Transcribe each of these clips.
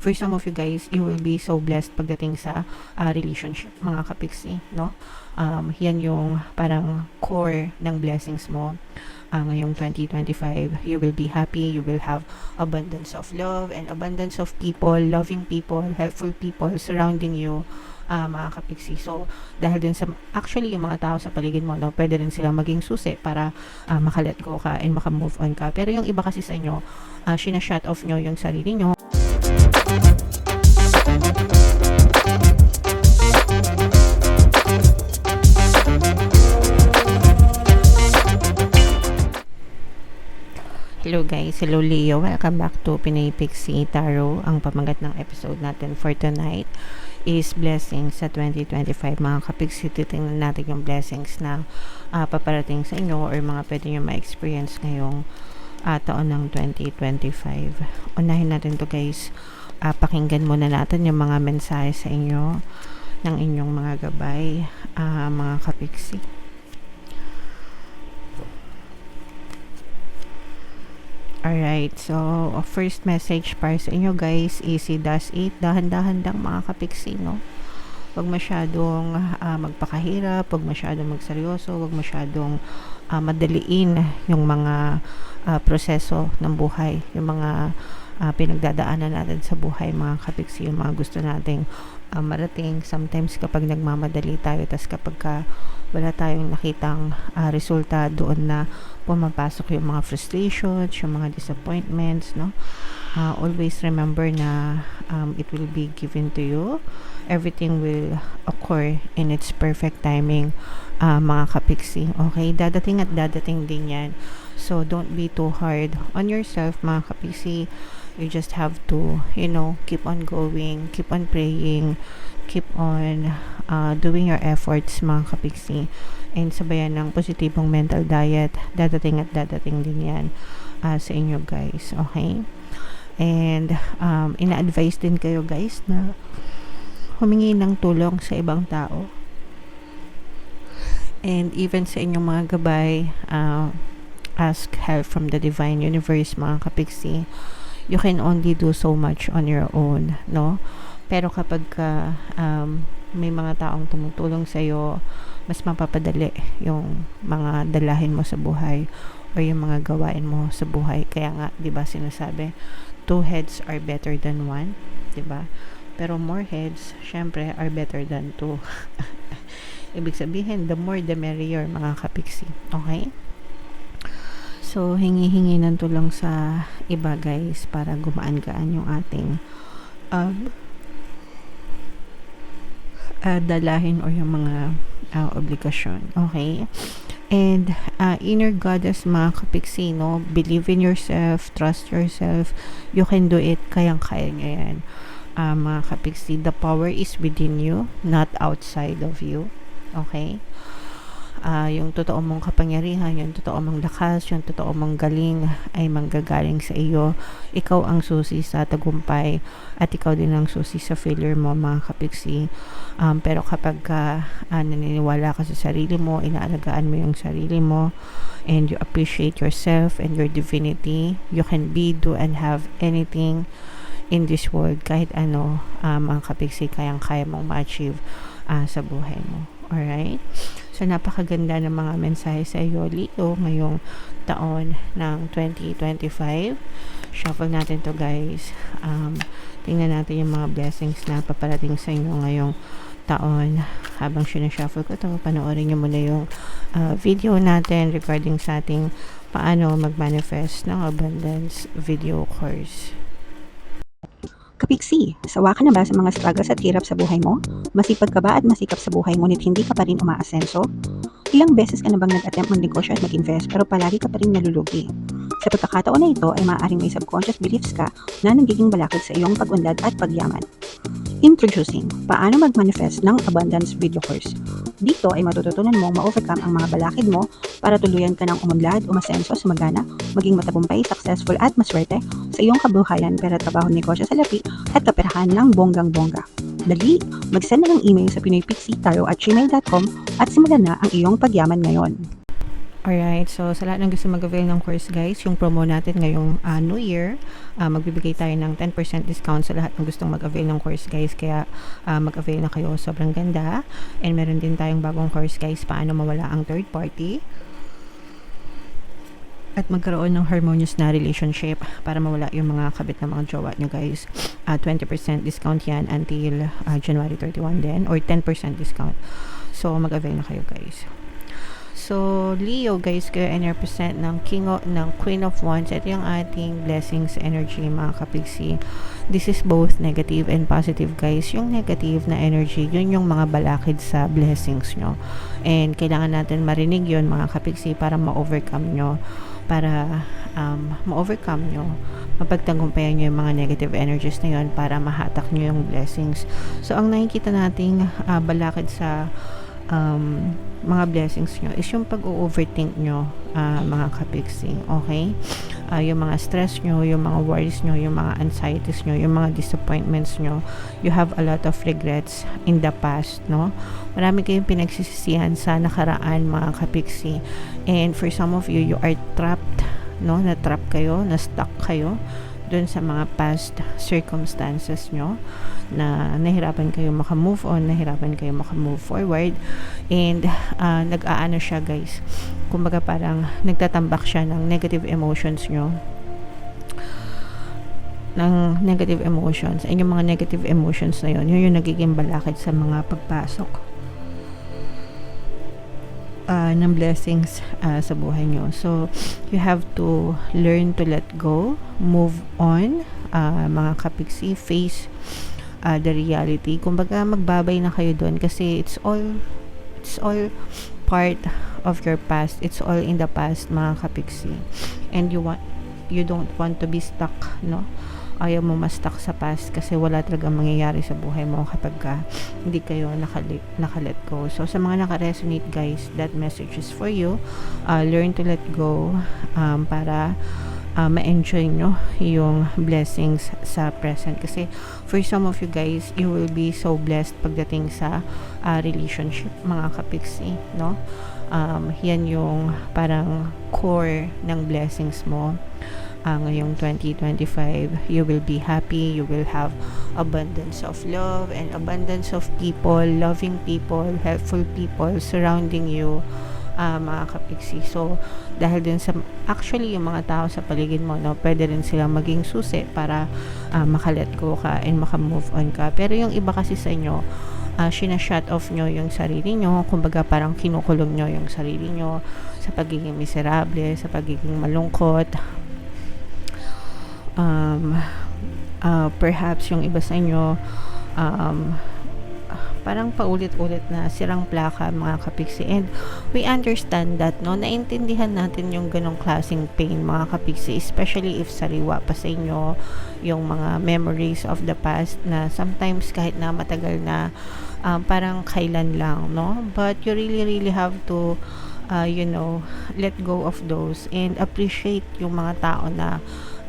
For some of you guys, you will be so blessed pagdating sa relationship, mga kapiksi, no? Yan yung parang core ng blessings mo. Ngayong 2025, you will be happy, you will have abundance of love and abundance of people, loving people, helpful people surrounding you, mga kapiksi. So, dahil din sa, actually, yung mga tao sa paligid mo, no, pwede rin silang maging susi para makalet go ka and makamove on ka. Pero yung iba kasi sa inyo, sinashut off nyo yung sarili nyo. Hello guys, hello Leo, welcome back to Pinay Pixie Tarot. Ang pamagat ng episode natin for tonight is blessings sa 2025. Mga kapixie, titingnan natin yung blessings na paparating sa inyo or mga pwede nyo ma-experience ngayong taon ng 2025. Unahin natin to guys, pakinggan muna natin yung mga mensahe sa inyo ng inyong mga gabay, mga kapixie. Alright, so first message para sa inyo guys is si Das 8, dahan-dahan lang mga kapiksi, no? Huwag masyadong magpakahirap, huwag masyadong magseryoso, huwag masyadong madaliin yung mga proseso ng buhay, yung mga pinagdadaanan natin sa buhay, mga kapiksi, yung mga gusto nating marating. Sometimes kapag nagmamadali tayo, tas kapag wala tayong nakitang resulta, doon na pumapasok yung mga frustrations, yung mga disappointments, no? Always remember na it will be given to you. Everything will occur in its perfect timing, mga kapiksi. Okay? Dadating at dadating din yan. So, don't be too hard on yourself, mga kapiksi. You just have to, keep on going, keep on praying, keep on doing your efforts, mga kapiksi. And sabayan ng positibong mental diet, dadating at dadating din yan sa inyo guys. Okay? And ina-advise din kayo guys na humingi ng tulong sa ibang tao. And even sa inyong mga gabay, ask help from the divine universe, mga kapiksi. You can only do so much on your own, no? Pero kapag may mga taong tumutulong sa iyo, mas mapapadali yung mga dalahin mo sa buhay o yung mga gawain mo sa buhay. Kaya nga, 'di ba, sinasabi, 2 heads are better than 1, 'di ba? Pero more heads, syempre, are better than 2. Ibig sabihin, the more the merrier, mga kapiksi. Okay? So, hingi-hingi ng tulong sa iba guys para gumaan-gaan yung ating dalahin o yung mga obligasyon. Okay? And inner goddess, mga kapiksi, no? Believe in yourself, trust yourself. You can do it. Kayang-kaya nyo yan. Mga kapiksi, the power is within you, not outside of you. Okay? Yung totoo mong kapangyarihan, yung totoo mong lakas, yung totoo mong galing ay manggagaling sa iyo. Ikaw ang susi sa tagumpay at ikaw din ang susi sa failure mo, mga kapiksi. Pero kapag naniniwala ka sa sarili mo, inaalagaan mo yung sarili mo, and you appreciate yourself and your divinity, you can be, do, and have anything in this world. Kahit ano, mga kapiksi, kayang-kaya mong ma-achieve sa buhay mo. Alright? So, napakaganda ng mga mensahe sa iyo, Leo, ngayong taon ng 2025. Shuffle natin to guys. Tingnan natin yung mga blessings na paparating sa inyo ngayong taon. Habang sinashuffle ko to, panoorin nyo muna yung video natin regarding sa ating paano mag-manifest ng abundance video course. Kapiksi, sawa ka na ba sa mga struggles at hirap sa buhay mo? Masipag ka ba at masikap sa buhay ngunit hindi ka pa rin umaasenso? Ilang beses ka na bang nag-attempt magnegosyo at mag-invest pero palagi ka pa rin nalulugi? Sa pagkakataon na ito ay maaaring may subconscious beliefs ka na nagiging balakid sa iyong pag-unlad at pagyaman. Introducing, paano mag-manifest ng abundance video course. Dito ay matututunan mong ma-overcome ang mga balakid mo para tuluyan ka ng umunlad, umasenso, sumagana, maging matagumpay, successful at maswerte sa iyong kabuhayan, pera, trabaho, negosyo, salapi at kaperahan ng bonggang-bongga. Dali, mag-send na ng email sa pinoypixie@gmail.com at simulan na ang iyong pagyaman ngayon. Alright, so sa lahat ng gusto mag-avail ng course guys, yung promo natin ngayong New Year, magbibigay tayo ng 10% discount sa lahat ng gustong mag-avail ng course guys, kaya mag-avail na kayo, sobrang ganda. And meron din tayong bagong course guys, paano mawala ang third party at magkaroon ng harmonious na relationship para mawala yung mga kabit na mga jowa nyo guys. 20% discount yan until January 31 din, or 10% discount. So mag-avail na kayo guys. So, Leo guys, kayo ay represent ng Queen of Wands. Ito yung ating blessings energy mga kapigsi. This is both negative and positive guys. Yung negative na energy, yun yung mga balakid sa blessings nyo. And kailangan natin marinig yun mga kapigsi para ma-overcome nyo. Mapagtagumpayan nyo yung mga negative energies na yun para mahatak nyo yung blessings. So, ang nakikita nating balakid sa mga blessings nyo is yung pag-overthink nyo mga kapiksi, okay? Yung mga stress nyo, yung mga worries nyo, yung mga anxieties nyo, yung mga disappointments nyo, you have a lot of regrets in the past, no? Marami kayong pinagsisisihan sa nakaraan mga kapiksi, and for some of you, you are trapped, no? Na-trap kayo, na-stuck kayo dun sa mga past circumstances nyo, na nahirapan kayo maka-move on, nahirapan kayo maka-move forward, and nag-aano siya guys, kumbaga parang nagtatambak siya ng negative emotions nyo, and yung mga negative emotions na yun yung nagiging balakid sa mga pagpasok ng blessings sa buhay nyo. So, you have to learn to let go, move on, mga kapiksi, face the reality. Kumbaga, magbabay na kayo doon kasi it's all part of your past. It's all in the past, mga kapiksi. And you don't want to be stuck, no? Ayaw mo ma-stuck sa past kasi wala talagang mangyayari sa buhay mo kapag hindi kayo nakalet go. So, sa mga naka-resonate guys, that message is for you. Learn to let go para ma-enjoy nyo yung blessings sa present. Kasi for some of you guys, you will be so blessed pagdating sa relationship, mga kapiksi, no? Yan yung parang core ng blessings mo. Ngayong 2025, you will be happy, you will have abundance of love and abundance of people, loving people, helpful people surrounding you, mga kapiksi. So, dahil din sa, actually, yung mga tao sa paligid mo, no, pwede rin silang maging susi para makalet go ka and makamove on ka. Pero yung iba kasi sa inyo, sinashut off nyo yung sarili nyo, kumbaga parang kinukulong nyo yung sarili nyo sa pagiging miserable, sa pagiging malungkot. Perhaps yung iba sa inyo parang paulit-ulit na sirang plaka, mga kapiksi, and we understand that, no? Naintindihan natin yung ganong klaseng pain, mga kapiksi, especially if sariwa pa sa inyo yung mga memories of the past na sometimes kahit na matagal na, parang kailan lang, no? But you really have to let go of those and appreciate yung mga tao na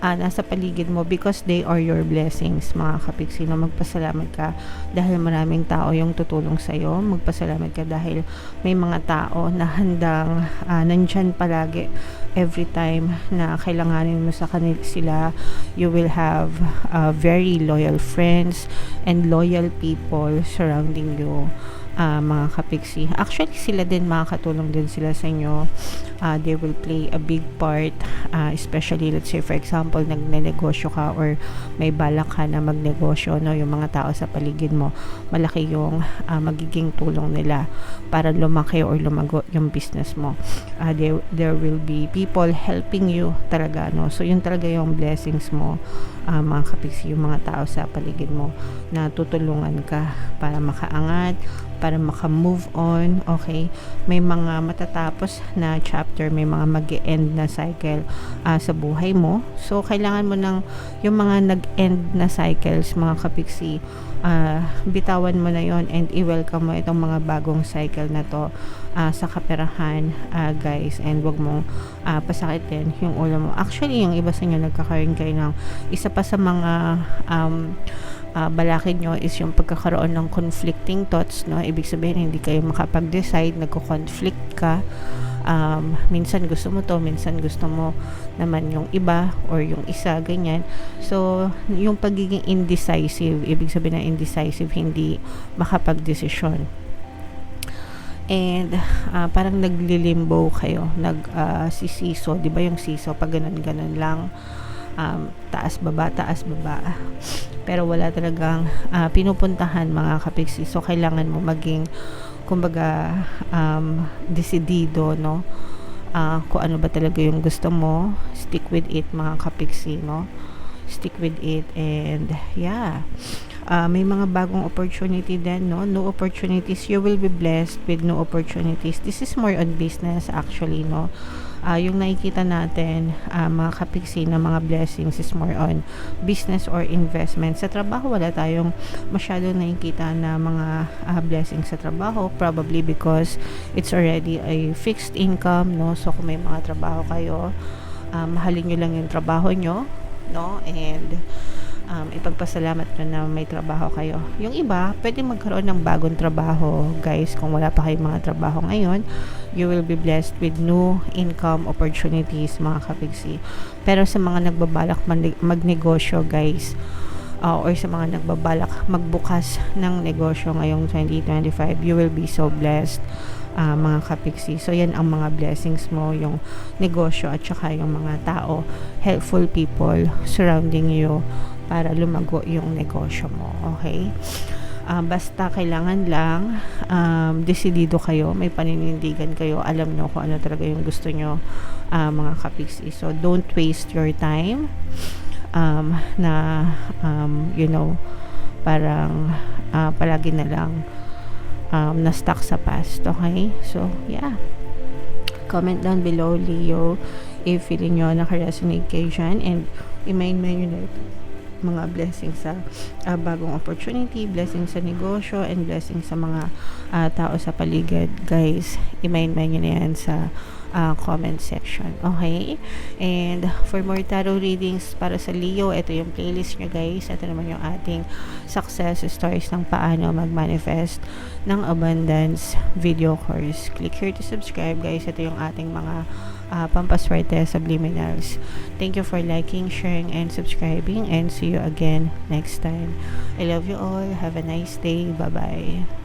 nasa paligid mo because they are your blessings, mga kapiksi. No, magpasalamat ka dahil maraming tao yung tutulong sa'yo. Magpasalamat ka dahil may mga tao na handang nandyan palagi every time na kailanganin mo sa kanila sila. You will have very loyal friends and loyal people surrounding you, mga kapiksi. Actually, sila din, makakatulong din sila sa inyo. They will play a big part, especially, let's say, for example, nagnenegosyo ka or may balak ka na magnegosyo, no? Yung mga tao sa paligid mo, malaki yung magiging tulong nila para lumaki or lumago yung business mo. There will be people helping you talaga, no? So, yun talaga yung blessings mo, mga kapiksi, yung mga tao sa paligid mo na tutulungan ka para makaangat, para maka-move on, okay? May mga matatapos na chapter, may mga mag-e-end na cycle sa buhay mo. So, kailangan mo ng yung mga nag-end na cycles, mga kapiksi, bitawan mo na yon and i-welcome mo itong mga bagong cycle na to sa kaperahan, guys, and wag mong pasakitin yung ulo mo. Actually, yung iba sa inyo nagkakaroon kayo ng isa pa sa mga balakid nyo is yung pagkakaroon ng conflicting thoughts, no? Ibig sabihin, hindi kayo makapag-decide, nagko-conflict ka minsan gusto mo to, minsan gusto mo naman yung iba or yung isa, ganyan. So yung pagiging indecisive, ibig sabihin ng indecisive, hindi makapag-desisyon. And parang naglilimbo kayo, sisiso, 'di ba yung siso pag ganun lang, taas baba, pero wala talagang pinupuntahan, mga kapiksi. So kailangan mo maging, kumbaga, desidido, no, kung ano ba talaga yung gusto mo. Stick with it, mga kapiksi, no, stick with it. And yeah, may mga bagong opportunity din, no, new opportunities. You will be blessed with new opportunities. This is more on business actually, no. Yung nakikita natin, mga kapiksi, na mga blessings is more on business or investment. Sa trabaho, wala tayong masyadong nakikita na mga blessings sa trabaho, probably because it's already a fixed income, no. So kung may mga trabaho kayo, mahalin nyo lang yung trabaho nyo, no, and ipagpasalamat nyo na may trabaho kayo. Yung iba, pwede magkaroon ng bagong trabaho, guys. Kung wala pa kayong mga trabaho ngayon, you will be blessed with new income opportunities, mga kapiksi. Pero sa mga nagbabalak magnegosyo, guys, or sa mga nagbabalak magbukas ng negosyo ngayong 2025, you will be so blessed, mga kapiksi. So yan ang mga blessings mo, yung negosyo at saka yung mga tao, helpful people surrounding you para lumago yung negosyo mo. Okay? Basta kailangan lang desidido kayo, may paninindigan kayo, alam nyo kung ano talaga yung gusto nyo, mga kapiksi. So don't waste your time parang palagi na lang na stuck sa past. Okay? So yeah, comment down below, Leo, if feeling nyo naka-resonate kayo dyan, and i-main nyo na mga blessings sa bagong opportunity, blessings sa negosyo, and blessings sa mga tao sa paligid, guys. I-main nyo na yan sa comment section. Okay? And for more tarot readings para sa Leo, ito yung playlist nyo, guys. Ito naman yung ating success stories ng paano mag-manifest ng abundance video course. Click here to subscribe, guys. Ito yung ating mga pampaswerte subliminals. Thank you for liking, sharing, and subscribing, and see you again next time. I love you all. Have a nice day. Bye-bye.